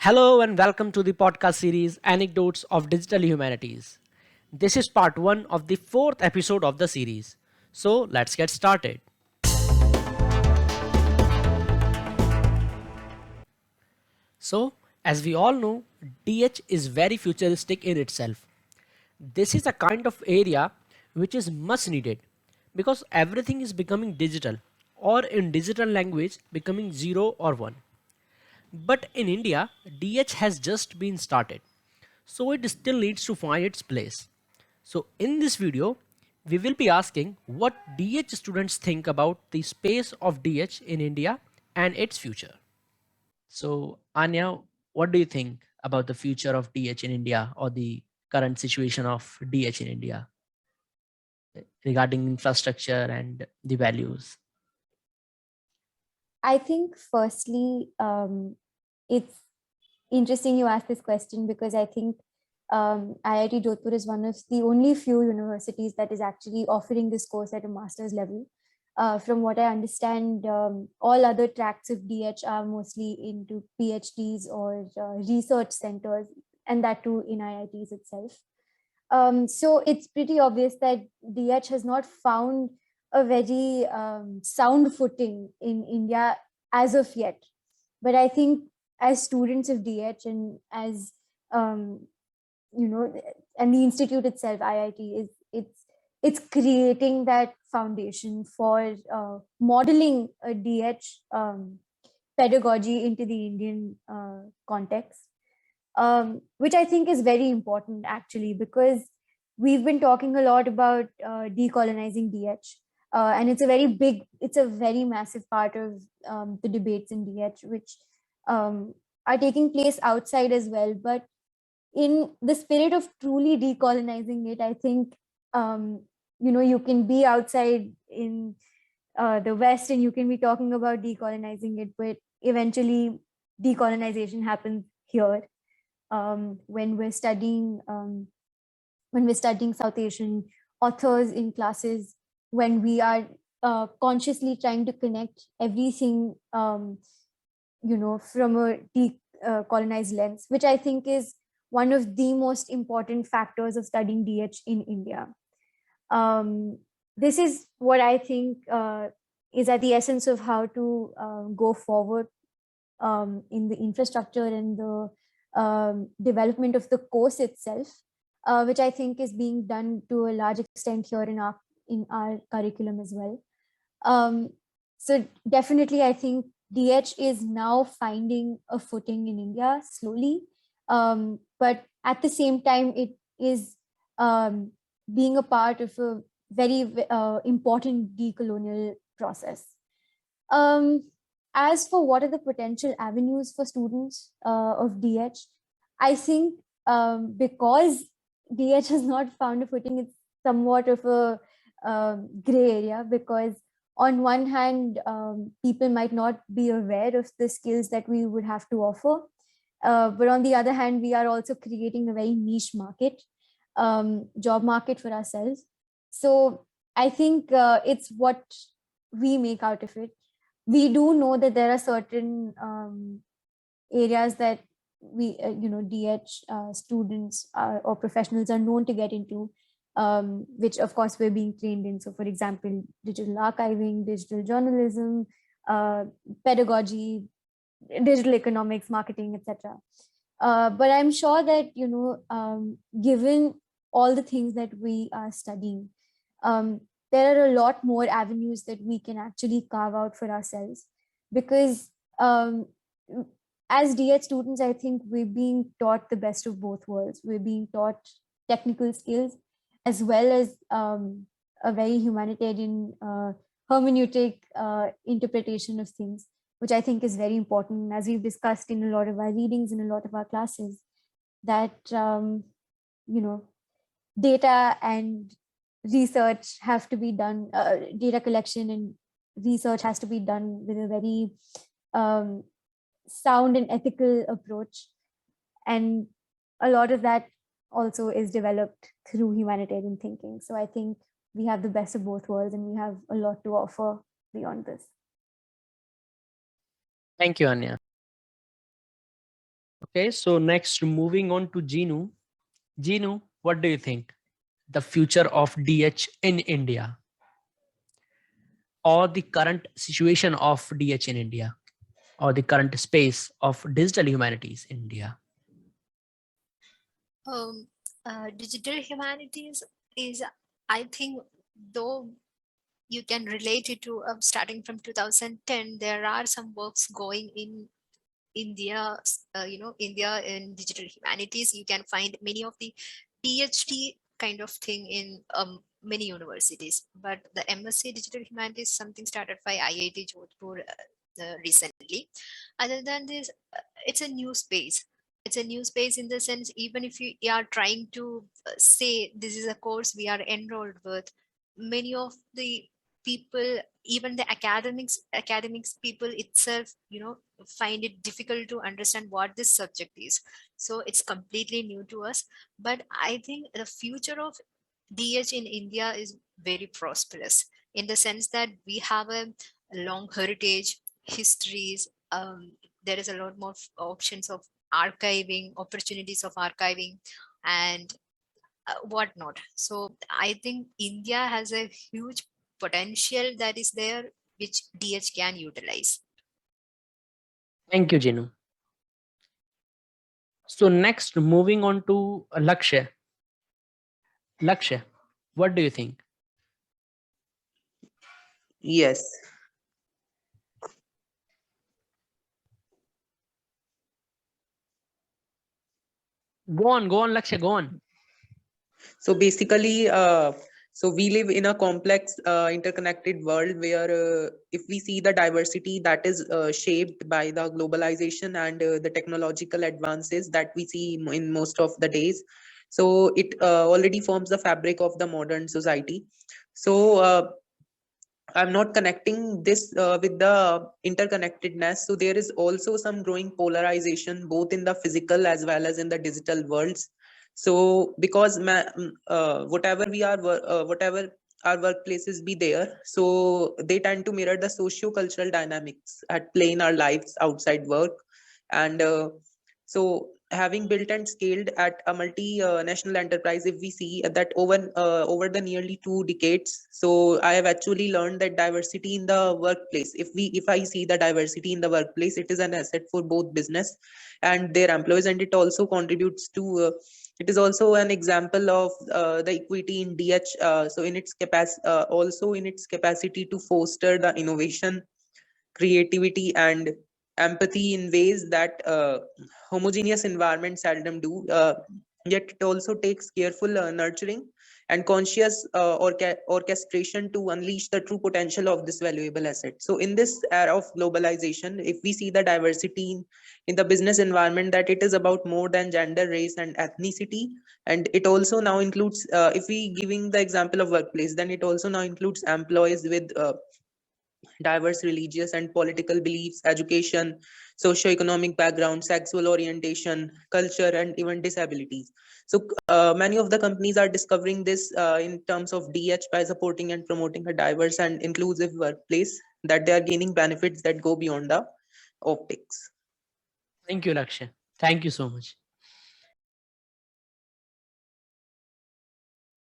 Hello and welcome to the podcast series Anecdotes of Digital Humanities. This is part 1 of the fourth episode of the series. So let's get started. So, as we all know, DH is very futuristic in itself. This is a kind of area which is much needed because everything is becoming digital or in digital language becoming 0 or 1. But in India, DH has just been started, so it still needs to find its place. So in this video, we will be asking what DH students think about the space of DH in India and its future. So Anya, what do you think about the future of DH in India or the current situation of DH in India regarding infrastructure and the values? I think firstly, it's interesting you asked this question because I think IIT Jodhpur is one of the only few universities that is actually offering this course at a master's level. From what I understand, all other tracks of DH are mostly into PhDs or research centers, and that too in IITs itself. So it's pretty obvious that DH has not found a very sound footing in India as of yet. But I think as students of DH and as um, you know, and the institute itself, IIT, is it's creating that foundation for modeling a DH pedagogy into the Indian context, which I think is very important actually, because we've been talking a lot about decolonizing DH. And it's a very massive part of the debates in DH, which are taking place outside as well. But in the spirit of truly decolonizing it, I think, you can be outside in the West and you can be talking about decolonizing it, but eventually decolonization happens here when we're studying South Asian authors in classes, when we are consciously trying to connect everything, from a decolonized lens, which I think is one of the most important factors of studying DH in India. This is what I think is at the essence of how to go forward in the infrastructure and the development of the course itself, which I think is being done to a large extent here in our curriculum as well. So definitely, I think DH is now finding a footing in India slowly, but at the same time, it is being a part of a very important decolonial process. Um, as for what are the potential avenues for students of DH, I think because DH has not found a footing, it's somewhat of a gray area, because on one hand, people might not be aware of the skills that we would have to offer. But on the other hand, we are also creating a very niche market, job market for ourselves. So I think it's what we make out of it. We do know that there are certain areas that DH students or professionals are known to get into, which of course we're being trained in. So for example, digital archiving, digital journalism, pedagogy, digital economics, marketing, etc. But I'm sure that, given all the things that we are studying, there are a lot more avenues that we can actually carve out for ourselves, because as DH students, I think we're being taught the best of both worlds. We're being taught technical skills as well as a very humanitarian hermeneutic interpretation of things, which I think is very important, as we've discussed in a lot of our readings, in a lot of our classes, that data and research have to be done, data collection and research has to be done with a very sound and ethical approach. And a lot of that also is developed through humanitarian thinking. So I think we have the best of both worlds and we have a lot to offer beyond this. Thank you, Anya. Okay, so next moving on to Jinu. Jinu, what do you think? The future of DH in India or the current situation of DH in India or the current space of digital humanities in India? Um, Digital humanities is, I think, though you can relate it to starting from 2010, there are some works going in India, India in digital humanities. You can find many of the PhD kind of thing in many universities. But the MSc Digital Humanities is something started by IIT Jodhpur recently. Other than this, it's a new space. It's a new space in the sense, even if you are trying to say this is a course we are enrolled with, many of the people, even the academics people itself, find it difficult to understand what this subject is. So it's completely new to us. But I think the future of DH in India is very prosperous, in the sense that we have a long heritage, histories. There is a lot more options of archiving, opportunities of archiving, and whatnot. So I think India has a huge potential that is there, which DH can utilize. Thank you, Jinu. So next moving on to Lakshya. Lakshya, what do you think? Yes. Go on, Lakshya, go on. So basically, so we live in a complex, interconnected world where if we see the diversity that is shaped by the globalization and the technological advances that we see in most of the days, so it already forms the fabric of the modern society. So I'm not connecting this with the interconnectedness. So there is also some growing polarization both in the physical as well as in the digital worlds. So because whatever we are, whatever our workplaces be there, so they tend to mirror the socio-cultural dynamics at play in our lives outside work. And so having built and scaled at a multi-national enterprise, if we see that over the nearly 2 decades, so I have actually learned that diversity in the workplace, if I see the diversity in the workplace, it is an asset for both business and their employees, and it also contributes to it is also an example of the equity in DH, so in its capacity, also in its capacity to foster the innovation, creativity, and empathy in ways that homogeneous environments seldom do. Yet it also takes careful nurturing and conscious orchestration to unleash the true potential of this valuable asset. So in this era of globalization, if we see the diversity in the business environment, that it is about more than gender, race, and ethnicity, and it also now includes, if we giving the example of workplace, then it also now includes employees with diverse religious and political beliefs, education, socio-economic background, sexual orientation, culture, and even disabilities. So many of the companies are discovering this in terms of DH by supporting and promoting a diverse and inclusive workplace, that they are gaining benefits that go beyond the optics. Thank you, Lakshya. Thank you so much.